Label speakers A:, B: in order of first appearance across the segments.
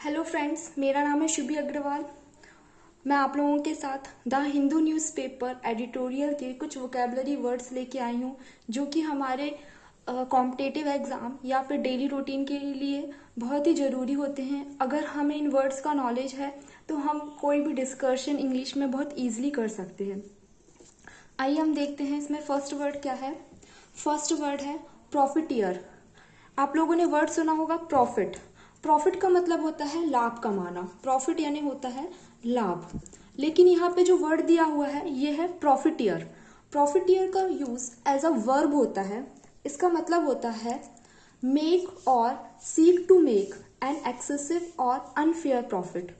A: Hello friends, मेरा नाम है शुभी अग्रवाल। मैं आप लोगों के साथ द हिंदू न्यूज़पेपर एडिटोरियल के कुछ वोकेबलरी वर्ड्स लेके आई हूँ जो कि हमारे कॉम्पिटिटिव एग्ज़ाम या फिर डेली रूटीन के लिए बहुत ही ज़रूरी होते हैं। अगर हमें इन वर्ड्स का नॉलेज है तो हम कोई भी डिस्कशन इंग्लिश में बहुत ईजिली कर सकते हैं। आइए हम देखते हैं इसमें फर्स्ट वर्ड क्या है। फर्स्ट वर्ड है प्रॉफिटियर। आप लोगों ने वर्ड सुना होगा प्रॉफिट। प्रॉफिट का मतलब होता है लाभ कमाना। प्रॉफिट यानी होता है लाभ। लेकिन यहाँ पे जो वर्ड दिया हुआ है ये है प्रॉफिटियर। प्रॉफिटियर का यूज एज अ वर्ब होता है। इसका मतलब होता है make or seek to make an excessive or unfair profit.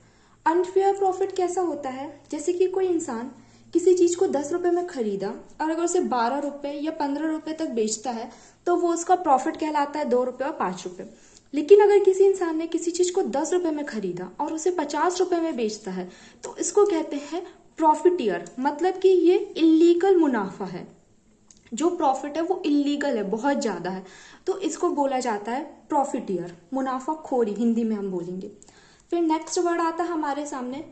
A: Unfair profit कैसा होता है, जैसे कि कोई इंसान किसी चीज को 10 रुपए में खरीदा और अगर उसे 12 रुपए या 15 रुपए तक बेचता है तो वो उसका प्रॉफिट कहलाता है 2 रुपए और 5 रुपए। लेकिन अगर किसी इंसान ने किसी चीज को 10 रुपए में खरीदा और उसे 50 रुपए में बेचता है तो इसको कहते हैं प्रॉफिटियर। मतलब कि ये इलीगल मुनाफा है। जो प्रॉफिट है वो इलीगल है, बहुत ज्यादा है, तो इसको बोला जाता है प्रॉफिटियर, मुनाफाखोरी हिंदी में हम बोलेंगे। फिर नेक्स्ट वर्ड आता है हमारे सामने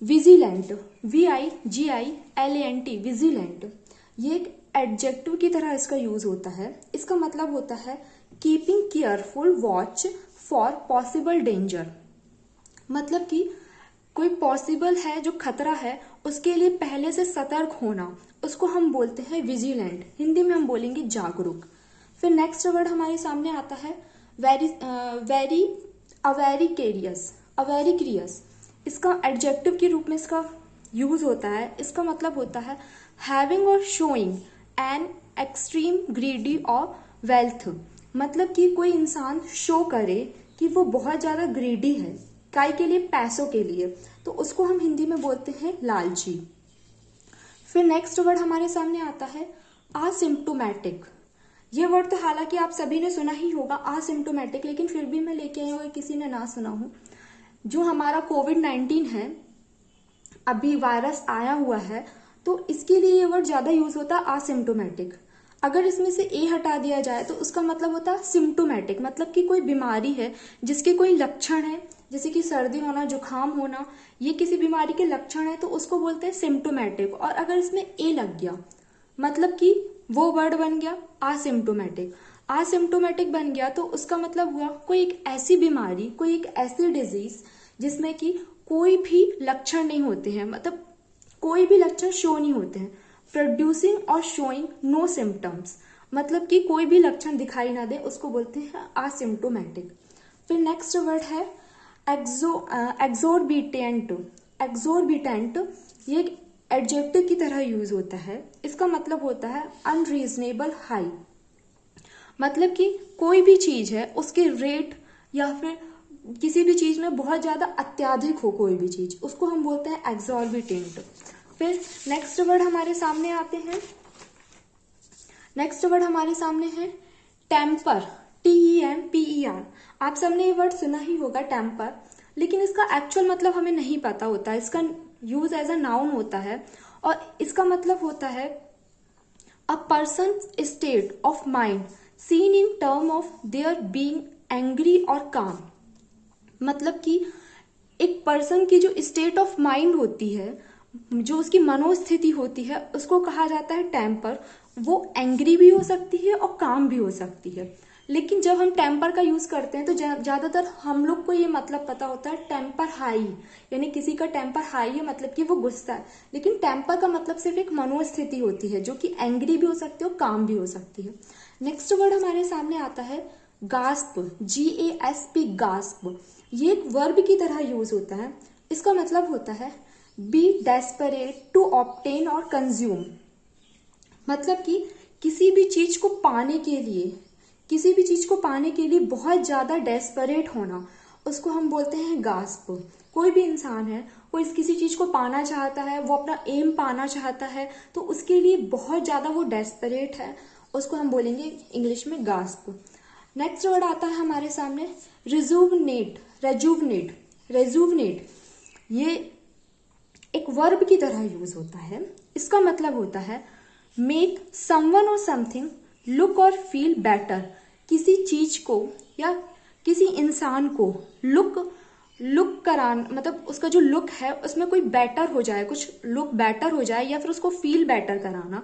A: विजिलेंट। VIGILANT, vigilant. ये एक एडजेक्टिव की तरह इसका यूज होता है। इसका मतलब होता है keeping careful watch for possible danger. मतलब कि कोई पॉसिबल है जो खतरा है उसके लिए पहले से सतर्क होना, उसको हम बोलते हैं विजिलेंट। हिंदी में हम बोलेंगे जागरूक। फिर नेक्स्ट वर्ड हमारे सामने आता है वेरी अवेरिकेरियस। अवेरिक्रियस इसका एडजेक्टिव के रूप में इसका यूज होता है। इसका मतलब होता है हैविंग और शोइंग एन एक्सट्रीम ग्रीडी और वेल्थ। मतलब कि कोई इंसान शो करे कि वो बहुत ज्यादा ग्रीडी है, काय के लिए, पैसों के लिए, तो उसको हम हिंदी में बोलते हैं लालची। फिर नेक्स्ट वर्ड हमारे सामने आता है असिम्प्टोमेटिक। ये वर्ड तो हालांकि आप सभी ने सुना ही होगा असिम्प्टोमेटिक, लेकिन फिर भी मैं लेके आई हूँ अगर किसी ने ना सुना हो। जो हमारा कोविड-19 है, अभी वायरस आया हुआ है, तो इसके लिए ये वर्ड ज्यादा यूज होता है असिम्प्टोमेटिक। अगर इसमें से ए हटा दिया जाए तो उसका मतलब होता है सिम्टोमेटिक। मतलब कि कोई बीमारी है जिसके कोई लक्षण है, जैसे कि सर्दी होना, जुकाम होना, ये किसी बीमारी के लक्षण है तो उसको बोलते हैं सिम्टोमेटिक। और अगर इसमें ए लग गया मतलब कि वो वर्ड बन गया असिम्टोमेटिक। असिम्टोमेटिक बन गया तो उसका मतलब हुआ कोई एक ऐसी बीमारी, कोई एक ऐसी डिजीज जिसमें कि कोई भी लक्षण नहीं होते हैं, मतलब कोई भी लक्षण शो नहीं होते हैं। प्रोड्यूसिंग और शोइंग नो सिम्टम्स, मतलब कि कोई भी लक्षण दिखाई ना दे, उसको बोलते हैं असिम्टोमेटिक। फिर नेक्स्ट वर्ड है एक्सोर्बिटेंट। एक्सोर्बिटेंट ये एक एडजेक्टिव की तरह यूज होता है। इसका मतलब होता है अनरीजनेबल हाई। मतलब कि कोई भी चीज है उसके रेट या फिर किसी भी चीज में बहुत ज्यादा अत्याधिक हो कोई भी चीज, उसको हम बोलते हैं एक्सॉर्बिटेंट। फिर नेक्स्ट वर्ड हमारे सामने आते हैं। नेक्स्ट वर्ड हमारे सामने है टेम्पर। TEMPER। आप सबने ये वर्ड सुना ही होगा टेम्पर, लेकिन इसका एक्चुअल मतलब हमें नहीं पता होता। इसका यूज एज अ नाउन होता है और इसका मतलब होता है a person state of mind seen in term of their being angry और काम। मतलब कि एक पर्सन की जो स्टेट ऑफ माइंड होती है, जो उसकी मनोस्थिति होती है, उसको कहा जाता है टेम्पर। वो एंग्री भी हो सकती है और काम भी हो सकती है। लेकिन जब हम टेम्पर का यूज करते हैं तो ज्यादातर हम लोग को ये मतलब पता होता है टेम्पर हाई, यानी किसी का टेम्पर हाई है मतलब कि वो गुस्सा है। लेकिन टेम्पर का मतलब सिर्फ एक मनोस्थिति होती है जो कि एंग्री भी हो सकती है और काम भी हो सकती है। नेक्स्ट वर्ड हमारे सामने आता है गास्प। GASP, gasp. ये एक वर्ब की तरह यूज होता है। इसका मतलब होता है बी डेस्परेट टू ऑब्टेन और कंज्यूम। मतलब कि किसी भी चीज को पाने के लिए, किसी भी चीज को पाने के लिए बहुत ज्यादा डेस्परेट होना, उसको हम बोलते हैं गास्प। कोई भी इंसान है, कोई किसी चीज को पाना चाहता है, वो अपना एम पाना चाहता है, तो उसके लिए बहुत ज्यादा वो डेस्परेट है, उसको हम बोलेंगे इंग्लिश में गास्प। नेक्स्ट वर्ड आता है हमारे सामने रिजुवनेट। रेजुवनेट, रेजुवनेट ये एक वर्ब की तरह यूज होता है। इसका मतलब होता है मेक समवन और समथिंग लुक और फील बेटर। किसी चीज को या किसी इंसान को लुक लुक कराना, मतलब उसका जो लुक है उसमें कोई बेटर हो जाए, कुछ लुक बेटर हो जाए, या फिर उसको फील बेटर कराना।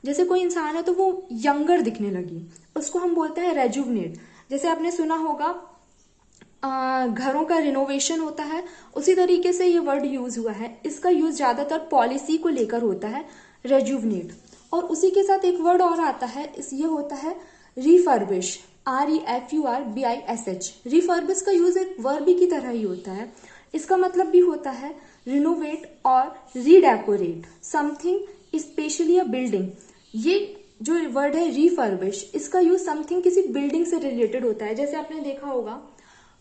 A: जैसे कोई इंसान है तो वो यंगर दिखने लगी, उसको हम बोलते हैं रेजुवनेट। जैसे आपने सुना होगा घरों का रिनोवेशन होता है, उसी तरीके से ये वर्ड यूज हुआ है। इसका यूज ज्यादातर पॉलिसी को लेकर होता है, रेजुवनेट। और उसी के साथ एक वर्ड और आता है, ये होता है रिफर्बिश, REFURBISH। रिफर्बिश का यूज एक वर्ब की तरह ही होता है। इसका मतलब भी होता है रिनोवेट और रीडेकोरेट समथिंग, स्पेशली अ बिल्डिंग। ये जो वर्ड है रिफर्बिश, इसका यूज समथिंग किसी बिल्डिंग से रिलेटेड होता है। जैसे आपने देखा होगा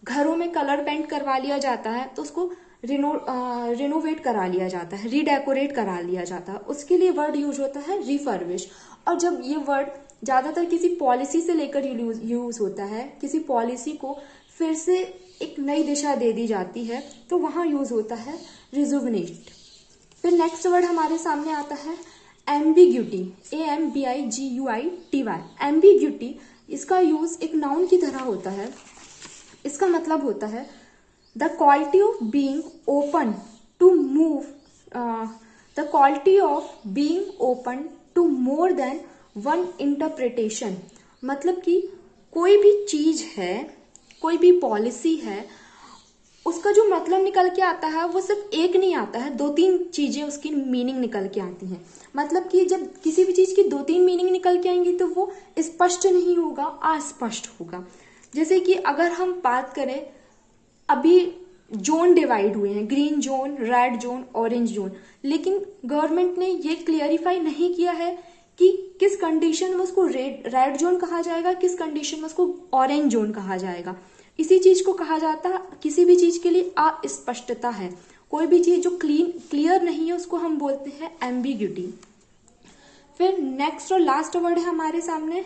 A: घरों में कलर पेंट करवा लिया जाता है तो उसको रिनोवेट करा लिया जाता है, रीडेकोरेट करा लिया जाता है, उसके लिए वर्ड यूज होता है रिफर्बिश। और जब ये वर्ड ज्यादातर किसी पॉलिसी से लेकर यूज होता है, किसी पॉलिसी को फिर से एक नई दिशा दे दी जाती है, तो वहां यूज होता है रिजुवनेट। फिर नेक्स्ट वर्ड हमारे सामने आता है एम्बिग्यूटी, AMBIGUITY। एम्बिग्यूटी, इसका यूज एक नाउन की तरह होता है। इसका मतलब होता है the quality of being open to move, the quality of being open to more than one interpretation. मतलब कि कोई भी चीज है, कोई भी पॉलिसी है, उसका जो मतलब निकल के आता है वो सिर्फ एक नहीं आता है, दो तीन चीजें उसकी मीनिंग निकल के आती हैं। मतलब कि जब किसी भी चीज की दो तीन मीनिंग निकल के आएंगी तो वो स्पष्ट नहीं होगा, अस्पष्ट होगा। जैसे कि अगर हम बात करें, अभी जोन डिवाइड हुए हैं, green zone, red zone, orange zone, लेकिन गवर्नमेंट ने ये क्लियरिफाई नहीं किया है कि किस कंडीशन में उसको रेड जोन कहा जाएगा, किस कंडीशन में उसको ऑरेंज जोन कहा जाएगा। इसी चीज को कहा जाता है, किसी भी चीज के लिए अस्पष्टता है, कोई भी चीज जो क्लियर नहीं है उसको हम बोलते हैं एम्बिग्यूटी। फिर नेक्स्ट और लास्ट वर्ड है हमारे सामने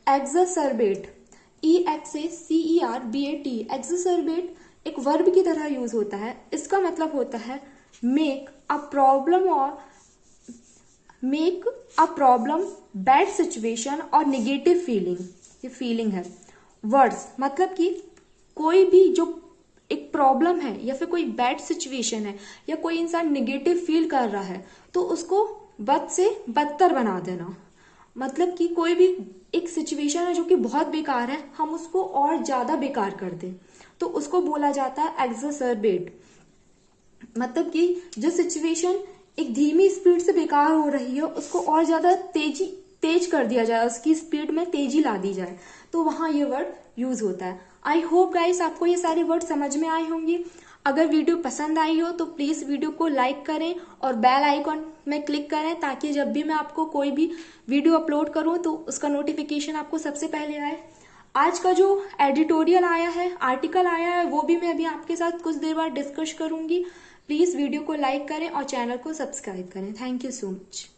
A: एक्सरबेट, EXACERBAT। एक्सरबेट एक वर्ब की तरह यूज होता है। इसका मतलब होता है मेक अ प्रॉब्लम, और make a problem, bad situation और निगेटिव फीलिंग, ये फीलिंग है। वर्ड्स मतलब कि कोई भी जो एक प्रॉब्लम है या फिर कोई बैड सिचुएशन है या कोई इंसान निगेटिव फील कर रहा है तो उसको बद से बदतर बना देना। मतलब कि कोई भी एक सिचुएशन है जो कि बहुत बेकार है, हम उसको और ज्यादा बेकार कर दें तो उसको बोला जाता है एक्सरबेट। मतलब कि जो सिचुएशन एक धीमी स्पीड से बेकार हो रही है उसको और ज्यादा तेज कर दिया जाए, उसकी स्पीड में तेजी ला दी जाए, तो वहां ये वर्ड यूज होता है। आई होप गाइस आपको ये सारे वर्ड समझ में आए होंगे। अगर वीडियो पसंद आई हो तो प्लीज वीडियो को लाइक करें और बेल आइकॉन में क्लिक करें, ताकि जब भी मैं आपको कोई भी वीडियो अपलोड करूं तो उसका नोटिफिकेशन आपको सबसे पहले आए। आज का जो एडिटोरियल आया है, आर्टिकल आया है, वो भी मैं अभी आपके साथ कुछ देर बाद डिस्कस करूंगी। प्लीज वीडियो को लाइक करें और चैनल को सब्सक्राइब करें। Thank you so much.